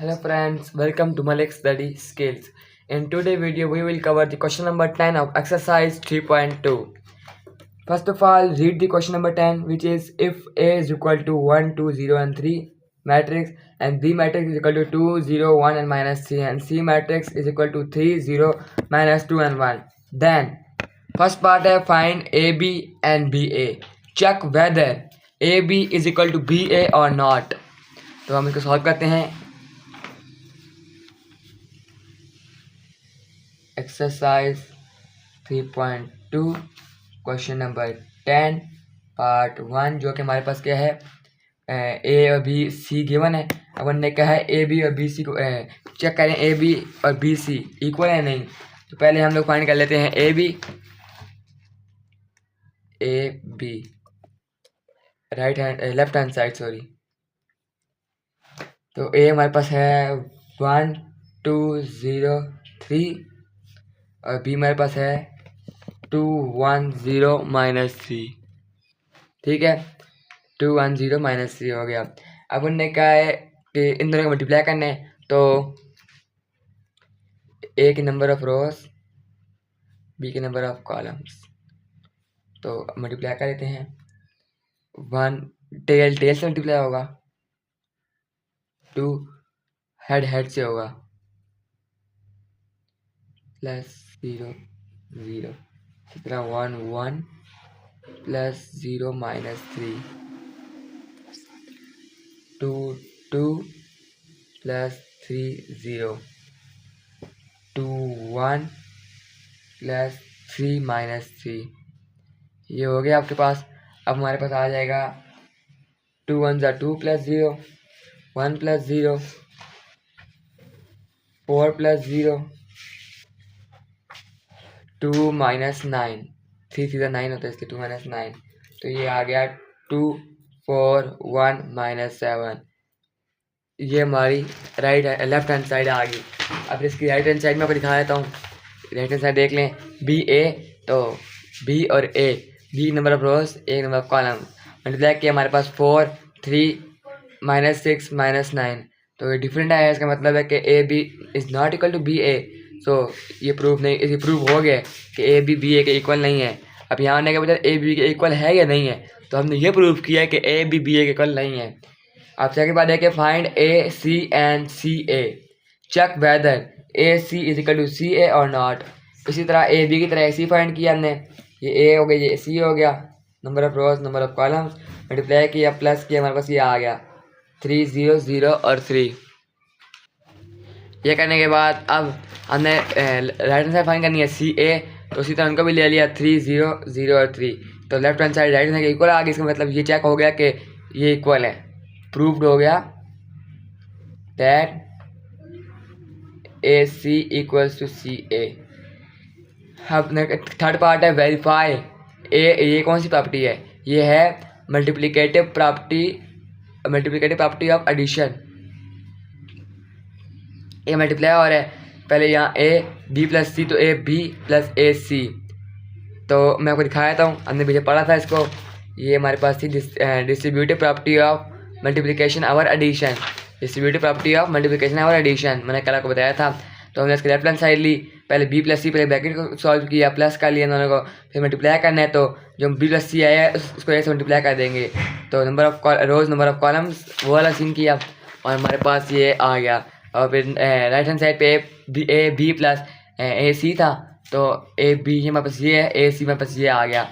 Hello friends, welcome to Malik Study Skills. In today's video, we will cover the question number 10 of exercise 3.2. First of all, read the question number 10, which is if A is equal to 1, 2, 0 and 3 matrix and B matrix is equal to 2, 0, 1 and minus 3 and C matrix is equal to 3, 0, minus 2 and 1. Then, first part है find AB and BA. Check whether AB is equal to BA or not. तो हम इसको solve करते हैं. Exercise 3.2 question number 10 part 1 जो कि हमारे पास क्या है ए और बी सी गिवन है. अब हमने कहा है ए बी और बी सी को चेक करें ए बी और बी सी इक्वल है नहीं. तो पहले हम लोग फाइंड कर लेते हैं A B right hand left hand side sorry. तो ए हमारे पास है 1, 2, 0, 3 और बी हमारे पास है 2, 1, 0, minus 3. ठीक है, 2, 1, 0, minus 3 हो गया. अब उनने कहा है कि इन दोनों को मल्टीप्लाई करना है. तो ए के नंबर ऑफ रोज बी के नंबर ऑफ कॉलम्स तो मल्टीप्लाई कर लेते हैं. 1 टेल से मल्टीप्लाई होगा, 2 हेड से होगा, प्लस 0, 0 कितना 1, 1 plus 0 minus 3, 2, 2 plus 3, 0, 2, 1 plus 3 minus 3. ये हो गया आपके पास. अब हमारे पास आ जाएगा 2 1 ज़ा 2 प्लस 0, 1 प्लस 0, 4 प्लस 0, 2 माइनस 9, 3 सीधा 9 होता है इसलिए 2 माइनस 9. तो ये आ गया 2, 4, 1 माइनस 7. ये हमारी लेफ्ट हैंड साइड आ गई. अब इसकी राइट हैंड साइड में आपको दिखा देता हूँ. राइट हैंड साइड देख लें बी ए. तो बी और A, B number of rows A number of columns multiply किया हमारे पास 4, 3, माइनस 6, माइनस 9. तो ये डिफरेंट आया. इसका मतलब है कि A B is not equal to B A. So ये प्रूफ नहीं, ये प्रूफ हो गया कि ए बी बी ए के इक्वल नहीं है. अब यहाँ आने के बाद ए बी के इक्वल है या नहीं है, तो हमने ये प्रूफ किया है कि ए बी बी ए के इक्वल नहीं है. अब सेकंड बात है कि find A C and C A. Check whether A C is equal to C A और नॉट. इसी तरह ए बी की तरह ए सी फाइंड किया हमने. ये ए हो गया, ये सी हो गया, number of rose number of columns multiply किया प्लस किया हमारे पास ये आ गया 3, 0, 0 और 3. ये करने के बाद अब हमने राइट हैंड साइड फाइंड करनी है सी ए. तो उसी तरह उनको भी ले लिया 3, 0, 0 और 3. तो left hand side right hand side equal आ गई. इसका मतलब ये चेक हो गया कि ये इक्वल है. प्रूव्ड हो गया that A C equals to C A. अब थर्ड पार्ट है वेरीफाई ए. ये कौन सी प्रॉपर्टी है? ये है multiplicative property of addition. A multiply हो रहा है पहले यहाँ ए बी प्लस सी, तो ए बी प्लस ए सी. तो मैं आपको दिखाया था, हमने पीछे पढ़ा था इसको. ये हमारे पास थी डिस्ट्रीब्यूटिव प्रॉपर्टी ऑफ मल्टीप्लिकेशन और addition. Distributive property of multiplication और एडिशन मैंने कल आपको बताया था. तो हमने इसकी लेफ्ट हैंड साइड ली, पहले बी प्लस सी, पहले ब्रैकेट को सॉल्व किया, प्लस कर लिया दोनों को, फिर मल्टीप्लाई करना है. तो जो बी प्लस सी आया है उसको ऐसे मल्टीप्लाई कर देंगे. तो number of rose number of columns वो वाला सीन किया और हमारे पास ये आ गया. और फिर राइट हैंड साइड पे ए बी प्लस ए सी था. तो ए बी हमारे पास ये है, ए सी हमारे पास ये आ गया.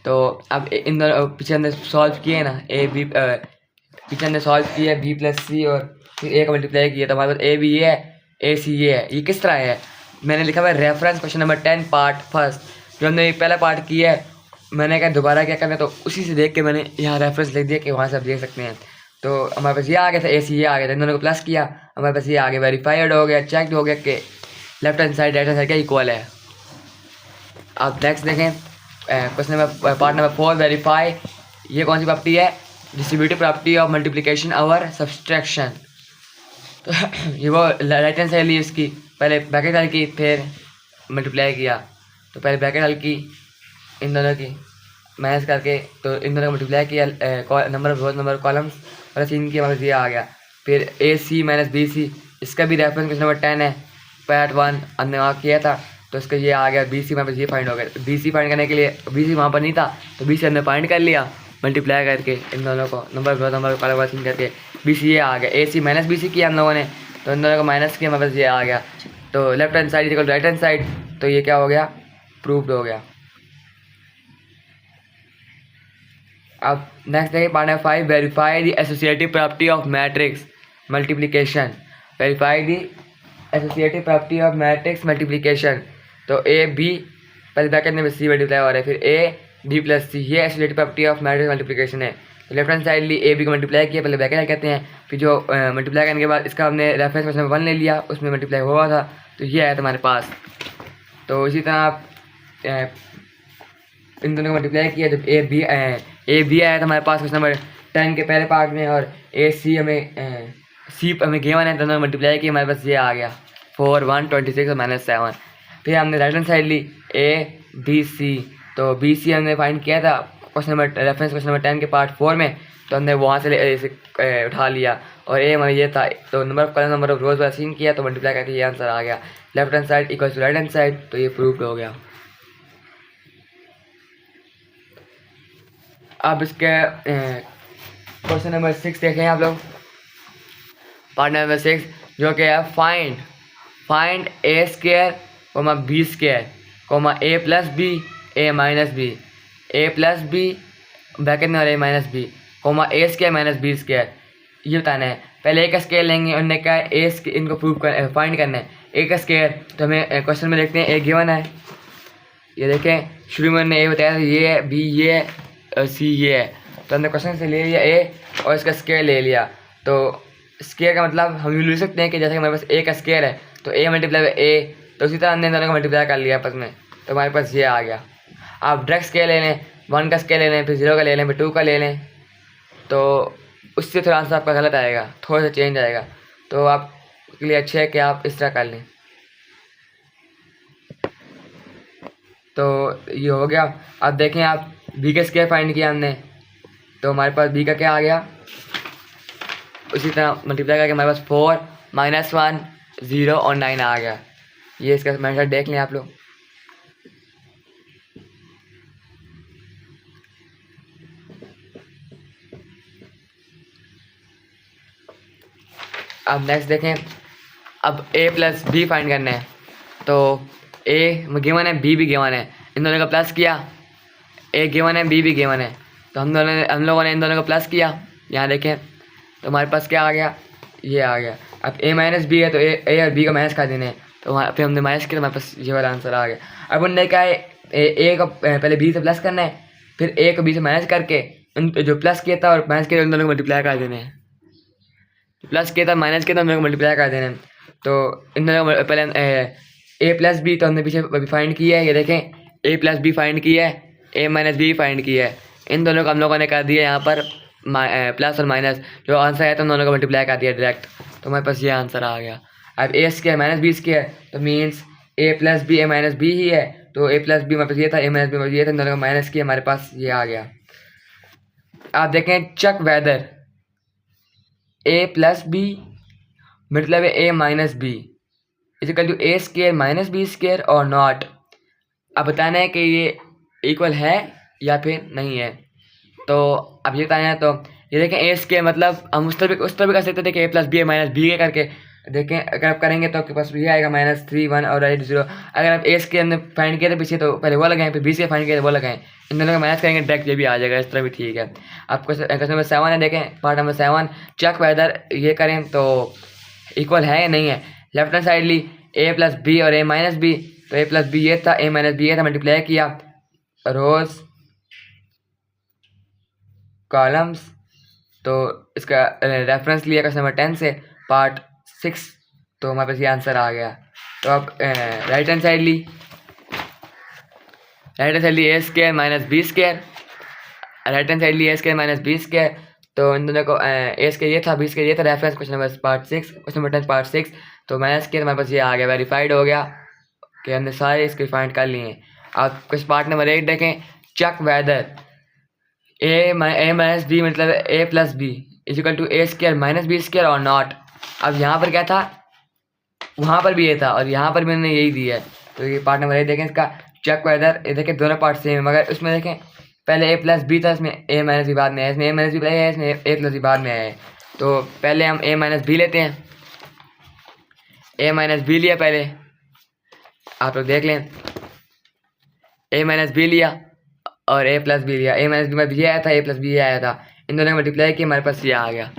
तो अब इन दोनों पीछे हमने सॉल्व किए ना, ए बी पीछे हमने सॉल्व किया बी प्लस सी और फिर ए का मल्टीप्लाई किया. तो हमारे पास ए बी ये है, ए सी ये है. ये किस तरह है? मैंने लिखा हुआ है reference question number 10 part first. जो हमने पहला पार्ट किया है मैंने कहा दोबारा क्या करना है, तो उसी से देख के मैंने यहाँ रेफरेंस लिख दिया कि वहाँ से आप देख सकते हैं. तो हमारे पास ये आ गया था, ए सी ये आ गया था, इन दोनों को प्लस किया, हमारे पास ये आ गया वेरीफाइड हो गया, चेकड हो गया कि left hand side right hand side का इक्वल है. आप नेक्स्ट देखें question number part number 4 verify. ये कौन सी प्रॉपर्टी है? डिस्ट्रीब्यूटिव प्रॉपर्टी ऑफ मल्टीप्लिकेशन और सब्सट्रैक्शन. तो ये वो राइट हैंड साइड ली, इसकी पहले ब्रैकेट डाल की फिर मल्टीप्लाई किया. तो पहले ब्रैकेट डाल की इन दोनों की माइनस करके, तो इन दोनों को मल्टीप्लाई किया number of rose number of columns और सीन की हमारे ये आ गया. फिर ए सी माइनस बी सी, इसका भी रेफरेंस क्वेश्चन नंबर 10 है, पार्ट 1 हमने वहाँ किया था। तो इसका ये आ गया BC, हमारे पास ये फाइंड हो गया। BC फाइंड करने के लिए BC वहाँ पर नहीं था तो BC हमने फाइंड कर लिया मल्टीप्लाई करके इन दोनों को नंबर को अलग अलग करके। BC ये आ गया, AC माइनस BC किया हम लोगों ने, तो इन दोनों को माइनस किया, हमारे पास ये आ गया। तो left hand side equal right hand side, तो ये क्या हो गया, प्रूव्ड हो गया। अब नेक्स्ट देखिए part number 5, verify the associative property of matrix multiplication. Verify the associative property of matrix multiplication. तो AB पहले ब्रैकेट में C मल्टीप्लाई हो रहा है, फिर AB प्लस C, ये associative property of matrix multiplication है। तो लेफ्ट हैंड साइड ली AB को मल्टीप्लाई किया, पहले ब्रैकेट कहते हैं, फिर जो मल्टीप्लाई करने के बाद इसका हमने रेफरेंस क्वेश्चन नंबर 1 ले लिया, उसमें मल्टीप्लाई हुआ था, तो ये आया तुम्हारे पास। तो इसी तरह आप इन दोनों को मल्टीप्लाई किया, जब AB आया था हमारे पास क्वेश्चन नंबर 10 के पहले पार्ट में, और AC हमें गिवन है, दोनों मल्टीप्लाई किया, हमारे पास ये आ गया 4 1 26 और -7। फिर हमने राइट हैंड साइड ली ABC, तो BC हमने फाइंड किया था question number reference question number 10 के पार्ट 4 में, तो हमने वहाँ से उठा लिया, और A हमारा ये था, तो number of column number of रोज वाला सीन किया, तो मल्टीप्लाई करके ये आंसर आ गया। Left hand side equal to right hand side, तो ये प्रूव्ड हो गया। अब इसके क्वेश्चन नंबर 6 देखें आप लोग, पार्ट नंबर 6, जो कि है find A² B² A plus B A minus B, A plus B bracket में और A minus B A² B²। ये बताना है। पहले A का स्केयर लेंगे, उन्होंने कहा इनको प्रूव कर फाइंड करना है A का स्केयर। तो हमें क्वेश्चन में देखते हैं A गिवन है, ये देखें शुरू में हमने A बताया था, ये है, B ये है और C ये है, तो हमने क्वेश्चन से ले लिया A और इसका स्केयर ले लिया। तो स्केयर का मतलब हम यूँ लिख सकते हैं कि जैसे हमारे पास A का स्केयर है तो A मल्टीप्लाई A, तो उसी तरह हमने दोनों को मल्टीप्लाई कर लिया आपस में, तो हमारे पास ये आ गया। आप डायरेक्ट स्केयर ले लें, 1 का स्केयर ले लें, फिर 0 का ले लें, फिर 2 का ले लें, तो उससे थोड़ा आंसर आपका गलत आएगा, थोड़ा सा चेंज आएगा। तो आपके लिए अच्छा है कि आप इस तरह कर लें। तो ये हो गया। अब देखें आप B का स्केयर फाइंड किया हमने, तो हमारे पास B का क्या आ गया, उसी तरह मल्टीप्लाई करके हमारे पास 4 -1 0 और 9 आ गया। ये इसका मेथड देख लें आप लोग। अब नेक्स्ट देखें, अब A प्लस B फाइंड करना है, तो A गिवन है, B भी गिवन है, इन दोनों का प्लस किया, A गिवन है, B भी गिवन है, तो हम लोगों ने इन दोनों का प्लस किया, यहाँ देखें तो हमारे पास क्या आ गया, ये आ गया। अब A माइनस B है तो A और B का माइनस कर देना है, तो वहाँ फिर हमने माइनस किया, तो हमारे पास ये वाला आंसर आ गया। अब उन्होंने कहा है A को पहले B से प्लस करना है, फिर A को B से माइनस करके जो प्लस किया था और माइनस किया था उन दोनों को मल्टीप्लाई कर देना है, प्लस किया था माइनस किया था उन दोनों को मल्टीप्लाई कर देना है। तो इन दोनों को पहले A प्लस B तो हमने पीछे फाइंड किया है, ये देखें A प्लस B फाइंड किया है, A माइनस B फाइंड किया है, इन दोनों को हम लोगों ने कर दिया यहाँ पर प्लस और माइनस, जो आंसर है तो उन दोनों को मल्टीप्लाई कर दिया डायरेक्ट, तो हमारे पास ये आंसर आ गया। अब A² माइनस B² तो means A plus B A minus B ही है, तो A प्लस B हमारे पास ये था, A माइनस B ये था, इन दोनों का माइनस किया, हमारे पास ये आ गया। आप देखें check whether A plus B मतलब है A minus B equal to A² minus B² और नॉट। अब बताना है कि ये इक्वल है या फिर नहीं है, तो अब ये बताना है। तो ये देखें A² मतलब हम उस तरह भी कर सकते थे कि A plus B minus B के करके देखें, अगर आप करेंगे तो आपके पास ये आएगा -3 1 और 0। अगर आप A² हमने फाइंड किया था पीछे तो पहले वो लगाएं, फिर B से फाइंड किया तो वो लगाएं, इन दोनों का माइनस करेंगे डायरेक्ट ये भी आ जाएगा, इस तरह भी ठीक है। आपको क्वेश्चन नंबर 7 है, देखें पार्ट नंबर 7, चेक वेदर ये करें तो इक्वल है या नहीं है। लेफ्ट हैंड साइड ली A प्लस B और A माइनस B, तो A प्लस B ये था, A माइनस B ये था, मल्टीप्लाई किया रोज कॉलम्स, तो इसका रेफरेंस लिया क्वेश्चन नंबर 10 से पार्ट 6, तो हमारे पास ये आंसर आ गया। तो अब राइट हैंड साइड ली A² minus B², right hand side ली A² माइनस B², तो इन दोनों को A² ये था, B² ये था, reference question number part 6 question number 10 part 6, तो माइनस किया तो हमारे पास ये आ गया, वेरीफाइड हो गया कि हमने सारे इसके फाइंड कर लिए हैं। आप कुछ पार्ट नंबर 8 देखें, check whether A minus B मतलब A plus B equal to A² minus B² और नॉट। अब यहाँ पर क्या था, वहाँ पर भी ये था और यहाँ पर भी मैंने यही दिया है। तो ये पार्ट नंबर ए देखें इसका चेक वेदर, ये देखें दोनों पार्ट सेम है, मगर उसमें देखें पहले ए प्लस बी था, इसमें ए माइनस बी बाद में है, इसमें ए माइनस बी पहले है, इसमें ए प्लस बी बाद में है। तो पहले हम ए माइनस बी लेते हैं, ए माइनस बी लिया पहले, आप लोग देख लें, ए माइनस बी लिया और ए प्लस बी लिया, ए माइनस बी में ये आया था, ए प्लस बी ये आया था, इन दोनों को मल्टीप्लाई किया, हमारे पास ये आ गया।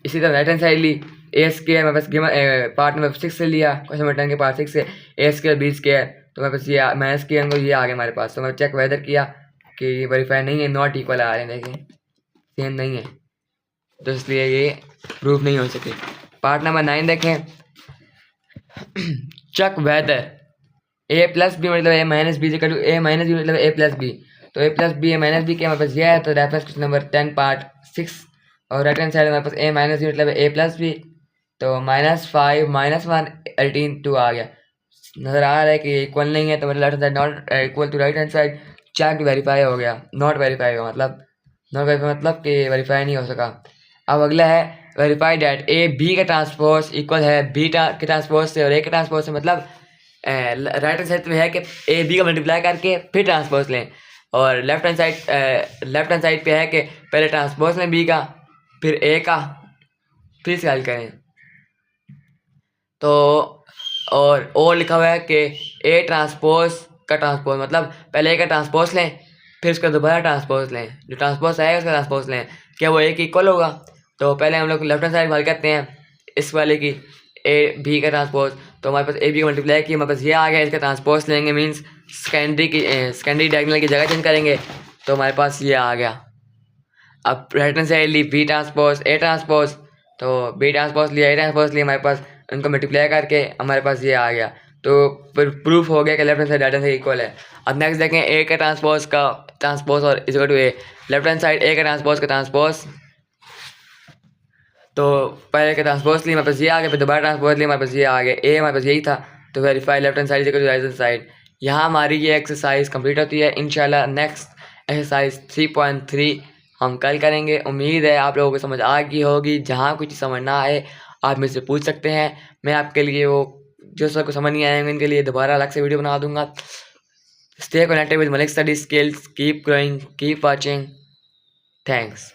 इसी तरह राइट हैंड साइड ली, ए स्क्वायर मेरे पास पार्ट नंबर 6 से लिया, क्वेश्चन नंबर 10 के पार्ट 6 से ए स्क्वायर बी स्क्वायर, तो मेरे पास ये माइनस किया इनको, ये आ गया हमारे पास। तो मैं चेक वेदर किया कि वेरीफाई नहीं है, नॉट इक्वल आ रहे हैं, देखें सेम नहीं है, तो इसलिए ये प्रूफ नहीं हो सके। पार्ट नंबर 9 देखें, चेक वेदर ए प्लस बी मतलब ए माइनस बी से करूँ, ए माइनस बी मतलब ए प्लस बी, तो ए प्लस बी ए माइनस बी के हमारे पास ये है, तो रेफरेंस क्वेश्चन नंबर 10 पार्ट 6 और राइट हैंड साइड हमारे पास ए माइनस बी मतलब ए प्लस बी, तो -5 -1 18 2 आ गया। नज़र आ रहा है कि इक्वल नहीं है, तो मतलब left hand side not equal to right hand side, check verify हो गया, नॉट वेरीफाई हो मतलब नॉट वेरीफाई मतलब कि वेरीफाई नहीं हो सका। अब अगला है वेरीफाई डैट ए बी का ट्रांसपोज इक्वल है बी के ट्रांसपोज से और ए के ट्रांसपोज से, मतलब राइट हैंड साइड में है कि ए बी का मल्टीप्लाई करके फिर ट्रांसपोज लें, और लेफ्ट हैंड साइड पे है कि पहले ट्रांसपोज लें बी का, फिर ए का, फिर इसका हल करें। तो और लिखा हुआ है कि ए ट्रांसपोज का ट्रांसपोज मतलब पहले ए का ट्रांसपोज लें, फिर उसका दोबारा ट्रांसपोज लें, जो ट्रांसपोज आएगा उसका ट्रांसपोज लें, क्या वो ए की इक्वल होगा। तो पहले हम लोग लेफ्ट हैंड साइड हल करते हैं इस वाले की, ए बी का ट्रांसपोज, तो हमारे पास ए बी का मल्टीप्लाई किया, हमारे पास ये आ गया, इसका ट्रांसपोज लेंगे मीन्स सेकेंडरी डायगोनल की जगह चेंज करेंगे, तो हमारे पास ये आ गया। अब राइट हैंड साइड ली बी ट्रांसपोज ए ट्रांसपोज, तो बी ट्रांसपोज लिया ए ट्रांसपोज लिया, हमारे पास उनको मल्टीप्लाई करके हमारे पास ये आ गया, तो फिर प्रूफ हो गया कि left hand side right hand side equal है। अब नेक्स्ट देखें ए का ट्रांसपोज और is equal to A, left hand side A का ट्रांसपोज का ट्रांसपोज, तो पहले का ट्रांसपोज लिया हमारे पास ये आ गया, फिर दोबारा ट्रांसपोज लिया हमारे पास ये आ गया, ए हमारे पास यही था, तो verify left hand side is equal to right hand side. यहाँ हमारी ये एक्सरसाइज कंप्लीट होती है। इंशाल्लाह नेक्स्ट एक्सरसाइज 3.3 हम कल करेंगे। उम्मीद है आप लोगों को समझ आ गई होगी। जहाँ कुछ समझ ना आए आप मुझसे पूछ सकते हैं, मैं आपके लिए वो जो सबको समझ नहीं आएंगे उनके लिए दोबारा अलग से वीडियो बना दूंगा। Stay connected with Malik study skills, keep growing, keep watching, thanks.